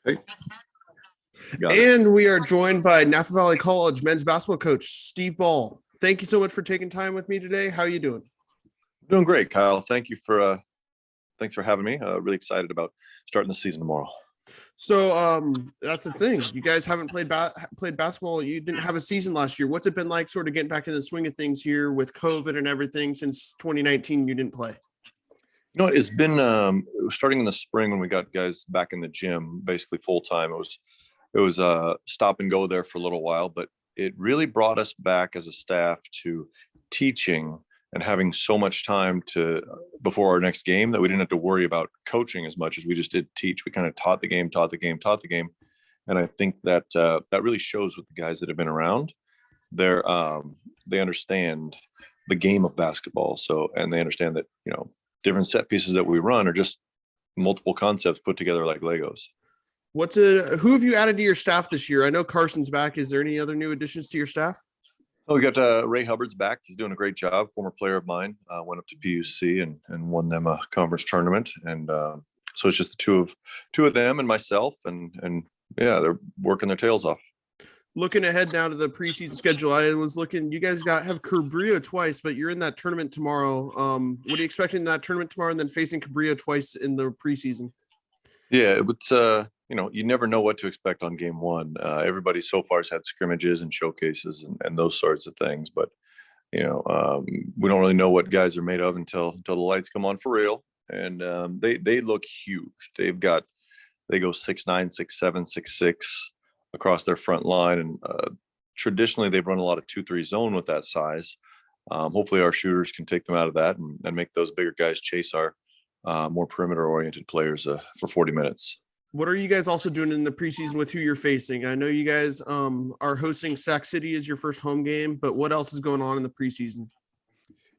Hey, got it. And we are joined by Napa Valley College men's basketball coach, Steve Ball. Thank you so much for taking time with me today. How are you doing? Doing great, Kyle. Thanks for having me. Really excited about starting the season tomorrow. So that's the thing. You guys haven't played basketball. You didn't have a season last year. What's it been like sort of getting back in the swing of things here with COVID and everything since 2019 you didn't play? It's been starting in the spring when we got guys back in the gym, basically full time. It was stop and go there for a little while, but it really brought us back as a staff to teaching and having so much time to before our next game that we didn't have to worry about coaching as much as we just did teach. We kind of taught the game, and I think that that really shows with the guys that have been around. They understand the game of basketball, and they understand that different set pieces that we run are just multiple concepts put together like Legos. Who have you added to your staff this year? I know Carson's back. Is there any other new additions to your staff? Oh, we got Ray Hubbard's back. He's doing a great job. Former player of mine. Went up to PUC and won them a conference tournament. And so it's just the two of them and myself. And yeah, they're working their tails off. Looking ahead now to the preseason schedule, I was looking. You guys have Cabrillo twice, but you're in that tournament tomorrow. What are you expecting in that tournament tomorrow, and then facing Cabrillo twice in the preseason? Yeah, it's you never know what to expect on game one. Everybody so far has had scrimmages and showcases and those sorts of things, but we don't really know what guys are made of until the lights come on for real. And they look huge. They go 6'9", 6'7", 6'6" across their front line, and traditionally they've run a lot of 2-3 zone with that size. Hopefully our shooters can take them out of that and make those bigger guys chase our more perimeter oriented players for 40 minutes. What are you guys also doing in the preseason with who you're facing? I know you guys are hosting Sac City as your first home game, but what else is going on in the preseason?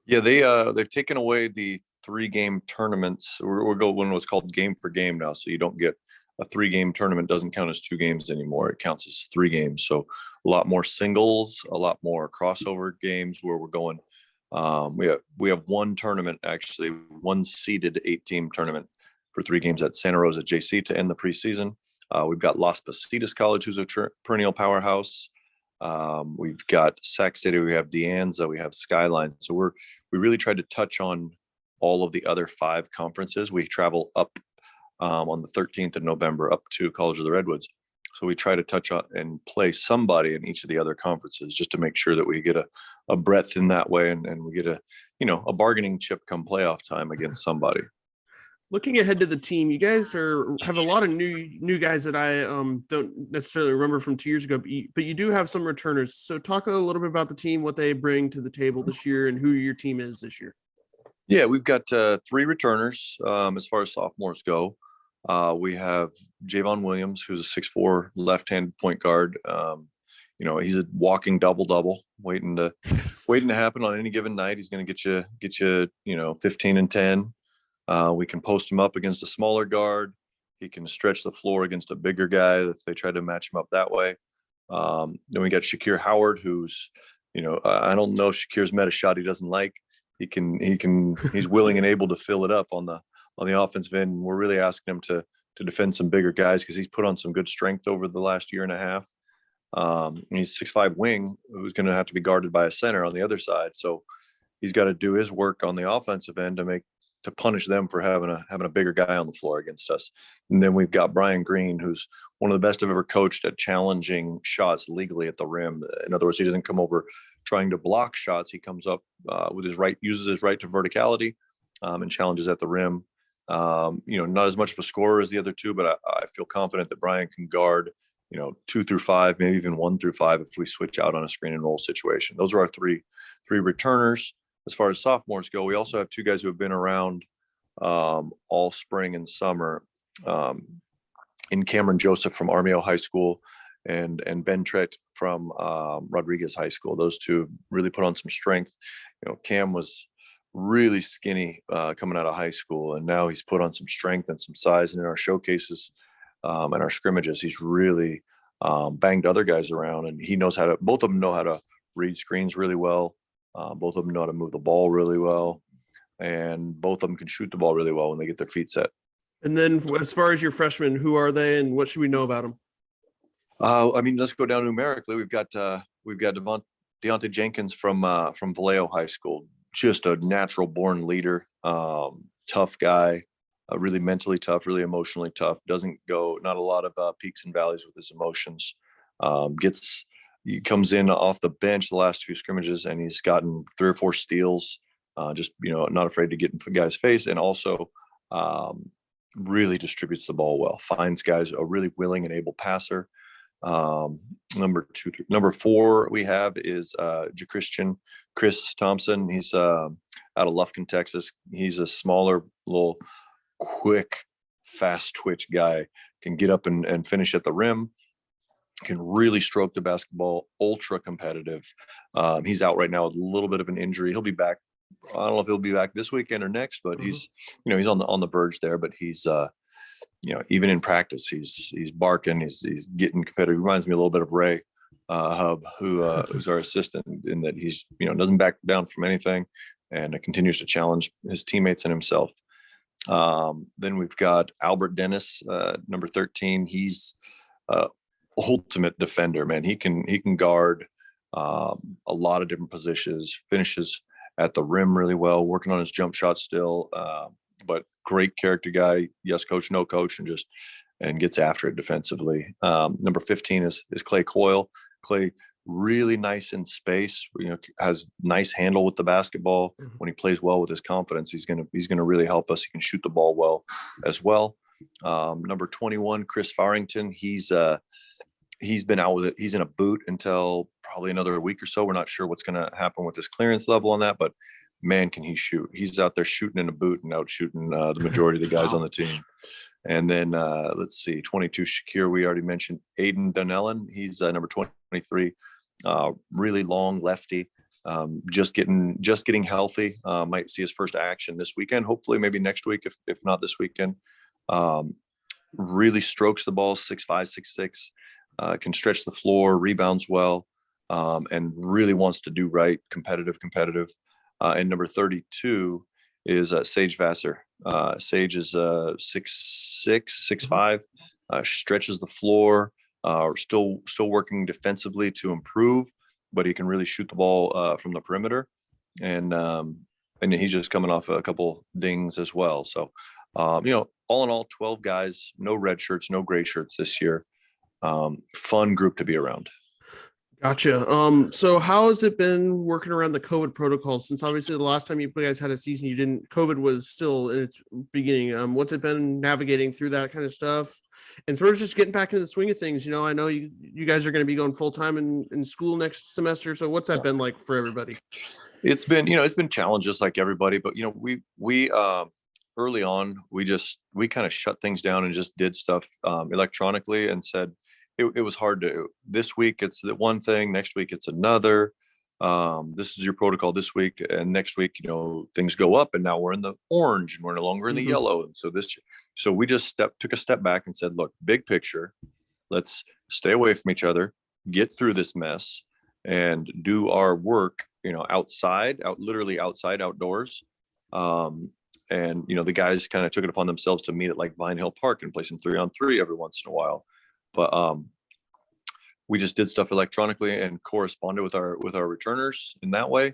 Yeah, they've taken away the 3-game tournaments. We're going what's called game for game now, so you don't get a 3-game tournament. Doesn't count as 2 games anymore. It counts as 3 games. So a lot more singles, a lot more crossover games where we're going. We have one tournament, actually, one seeded 8-team tournament for 3 games at Santa Rosa JC to end the preseason. We've got Las Positas College, who's a perennial powerhouse. We've got Sac City, we have De Anza, we have Skyline. So we really tried to touch on all of the other 5 conferences. We travel up on the 13th of November up to College of the Redwoods. So we try to touch on and play somebody in each of the other conferences just to make sure that we get a breadth in that way and we get a bargaining chip come playoff time against somebody. Looking ahead to the team, you guys have a lot of new guys that I don't necessarily remember from 2 years ago, but you do have some returners. So talk a little bit about the team, what they bring to the table this year, and who your team is this year. Yeah, we've got 3 returners as far as sophomores go. We have Javon Williams, who's a 6'4" left-handed point guard. He's a walking double-double, waiting to happen on any given night. He's going to get you 15 and 10. We can post him up against a smaller guard. He can stretch the floor against a bigger guy if they try to match him up that way. Then we got Shakir Howard, who's, I don't know if Shakir's met a shot he doesn't like. He's willing and able to fill it up on the offensive end. We're really asking him to defend some bigger guys because he's put on some good strength over the last year and a half. He's 6'5" wing who's going to have to be guarded by a center on the other side. So he's got to do his work on the offensive end to punish them for having a bigger guy on the floor against us. And then we've got Brian Green, who's one of the best I've ever coached at challenging shots legally at the rim. In other words, he doesn't come over trying to block shots. He comes up with his right, uses his right to verticality and challenges at the rim. Not as much of a scorer as the other 2, but I feel confident that Brian can guard, 2 through 5, maybe even 1 through 5 if we switch out on a screen and roll situation. Those are our three returners. As far as sophomores go, we also have 2 guys who have been around all spring and summer. In Cameron Joseph from Armio High School and Ben Trett from Rodriguez High School. Those 2 really put on some strength. Cam was really skinny coming out of high school, and now he's put on some strength and some size. And in our showcases and our scrimmages, he's really banged other guys around, and both of them know how to read screens really well. Both of them know how to move the ball really well, and both of them can shoot the ball really well when they get their feet set. And then as far as your freshmen, who are they and what should we know about them? I mean, let's go down numerically. We've got Deontay Jenkins from Vallejo High School, just a natural born leader, tough guy, really mentally tough, really emotionally tough. Doesn't go not a lot of peaks and valleys with his emotions. He comes in off the bench the last few scrimmages, and he's gotten 3 or 4 steals. Just not afraid to get in the guy's face, and also really distributes the ball well. Finds guys, a really willing and able passer. Number 4 we have is Chris Thompson. He's out of Lufkin, Texas. He's a smaller, little, quick, fast twitch guy. Can get up and finish at the rim. Can really stroke the basketball. Ultra competitive. He's out right now with a little bit of an injury. He'll be back. I don't know if he'll be back this weekend or next, but he's on the verge there. But he's even in practice, he's barking, he's getting competitive. He reminds me a little bit of Ray Hub, who's our assistant, in that he's doesn't back down from anything and continues to challenge his teammates and himself. Then we've got Albert Dennis, number 13. He's ultimate defender, man. He can guard a lot of different positions, finishes at the rim really well, working on his jump shot still. But great character guy. Yes, coach, no coach, and gets after it defensively. Number 15 is Clay Coyle. Clay, really nice in space. Has nice handle with the basketball. When he plays well with his confidence, he's gonna really help us. He can shoot the ball well as well. Number 21, Chris Farrington. He's been out with it. He's in a boot until probably another week or so. We're not sure what's going to happen with his clearance level on that, but man, can he shoot. He's out there shooting in a boot and out shooting the majority of the guys on the team. And then let's see, 22, Shakir, we already mentioned. Aiden Donnellan, he's number 23, really long lefty, just getting healthy. Might see his first action this weekend, hopefully maybe next week, if not this weekend. Really strokes the ball, 6'5", 6'6", can stretch the floor, rebounds well, and really wants to do right, competitive. And number 32 is Sage Vassar. Sage is 6'6", 6'5", stretches the floor, still working defensively to improve, but he can really shoot the ball from the perimeter. And he's just coming off a couple dings as well. So, all in all, 12 guys, no red shirts, no gray shirts this year. Fun group to be around. Gotcha. So how has it been working around the COVID protocol, since obviously the last time you guys had a season, COVID was still in its beginning. What's it been navigating through that kind of stuff and sort of just getting back into the swing of things? I know you guys are going to be going full time in school next semester. So what's that been like for everybody? It's been challenges like everybody, but we early on, we kind of shut things down and just did stuff electronically, and said, it was hard to. This week it's the one thing, next week it's another. This is your protocol this week, and next week things go up, and now we're in the orange and we're no longer in the yellow. And so we just took a step back and said, look, big picture, let's stay away from each other, get through this mess, and do our work literally outside, outdoors. And the guys kind of took it upon themselves to meet at like Vine Hill Park and play some 3-on-3 every once in a while. But we just did stuff electronically and corresponded with our returners in that way.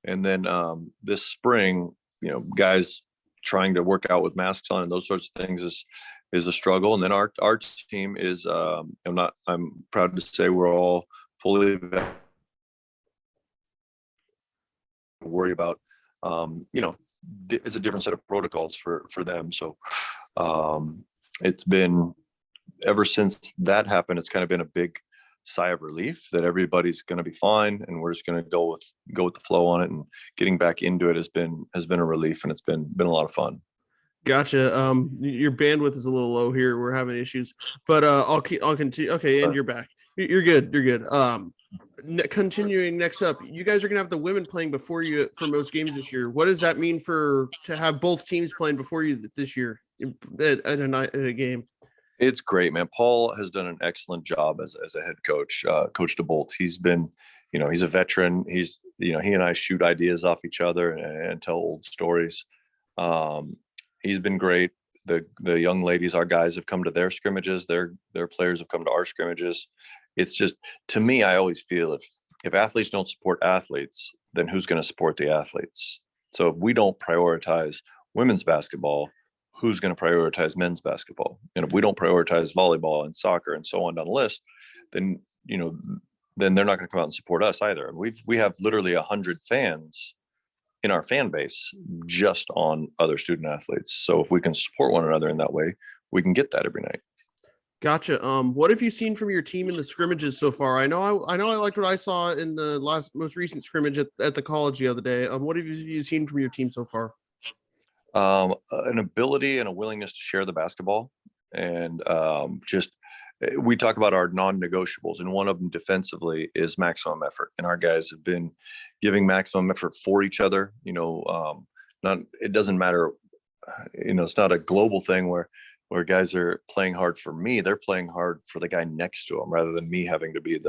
And then this spring, guys trying to work out with masks on and those sorts of things is a struggle. And then our team is I'm proud to say we're all fully worry about it's a different set of protocols for them. So it's been, ever since that happened, it's kind of been a big sigh of relief that everybody's going to be fine, and we're just going to go with the flow on it. And getting back into it has been a relief, and it's been a lot of fun. Gotcha. Your bandwidth is a little low here. We're having issues, but I'll continue. Okay, and you're back. You're good. Continuing next up, you guys are gonna have the women playing before you for most games this year. What does that mean to have both teams playing before you this year at a game? It's great, man. Paul has done an excellent job as a head coach, Coach DeBolt. He's been, he's a veteran. He and I shoot ideas off each other and tell old stories. He's been great. the young ladies, our guys, have come to their scrimmages. Their players have come to our scrimmages. It's just, to me, I always feel if athletes don't support athletes, then who's going to support the athletes? So if we don't prioritize women's basketball, who's going to prioritize men's basketball? And if we don't prioritize volleyball and soccer and so on down the list, then then they're not going to come out and support us either. We have literally 100 fans in our fan base just on other student athletes. So if we can support one another in that way, we can get that every night. Gotcha. What have you seen from your team in the scrimmages so far? I know I liked what I saw in the most recent scrimmage at the college the other day. What have you seen from your team so far? An ability and a willingness to share the basketball, and we talk about our non-negotiables, and one of them defensively is maximum effort. And our guys have been giving maximum effort for each other. It doesn't matter. It's not a global thing where guys are playing hard for me. They're playing hard for the guy next to them, rather than me having to be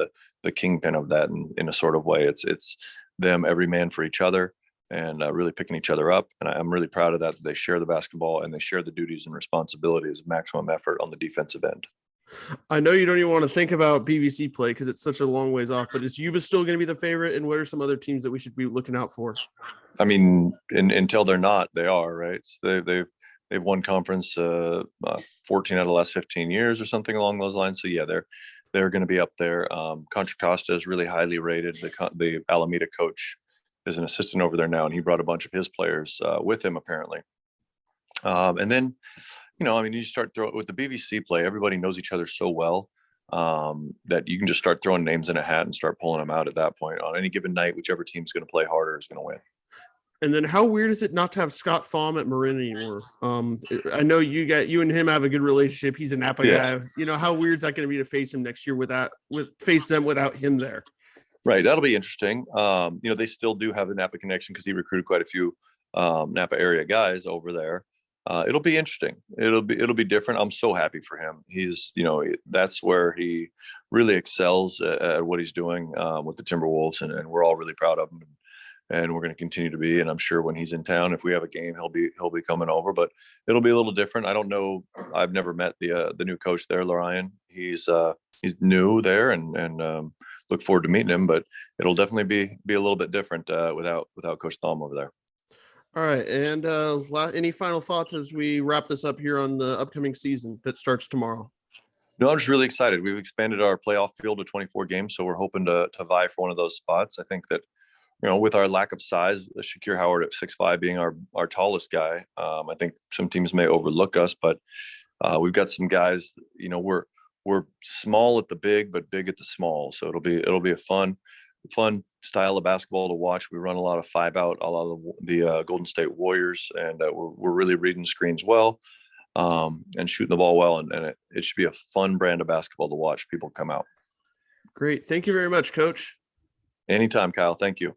the kingpin of that in a sort of way. It's them, every man for each other, and really picking each other up. And I'm really proud of that. They share the basketball and they share the duties and responsibilities of maximum effort on the defensive end. I know you don't even want to think about BVC play because it's such a long ways off, but is Yuba still going to be the favorite? And what are some other teams that we should be looking out for? I mean, until they're not, they are, right? So they've won conference 14 out of the last 15 years or something along those lines. So yeah, they're going to be up there. Contra Costa is really highly rated. The Alameda coach is an assistant over there now, and he brought a bunch of his players with him apparently. And then, you start throwing with the BVC play, everybody knows each other so well that you can just start throwing names in a hat and start pulling them out at that point. On any given night, whichever team's going to play harder is going to win. And then how weird is it not to have Scott Thoman at Marin anymore? I know you and him have a good relationship. He's a Napa guy. How weird is that going to be to face him next year face them without him there? Right. That'll be interesting. They still do have a Napa connection because he recruited quite a few Napa area guys over there. It'll be interesting. It'll be different. I'm so happy for him. He's, that's where he really excels at what he's doing with the Timberwolves, and we're all really proud of him. And we're going to continue to be. And I'm sure when he's in town, if we have a game, he'll be coming over. But it'll be a little different. I don't know. I've never met the new coach there, Lorian. He's new there, and look forward to meeting him. But it'll definitely be a little bit different without Coach Thom over there. All right. And any final thoughts as we wrap this up here on the upcoming season that starts tomorrow? No, I'm just really excited. We've expanded our playoff field to 24 games, so we're hoping to vie for one of those spots. I think that, with our lack of size, Shakir Howard at 6'5" being our tallest guy, I think some teams may overlook us, but we've got some guys. We're small at the big, but big at the small. So it'll be a fun style of basketball to watch. We run a lot of 5-out, a lot of the Golden State Warriors, and we're really reading screens well and shooting the ball well, and it should be a fun brand of basketball to watch people come out. Great. Thank you very much, Coach. Anytime, Kyle. Thank you.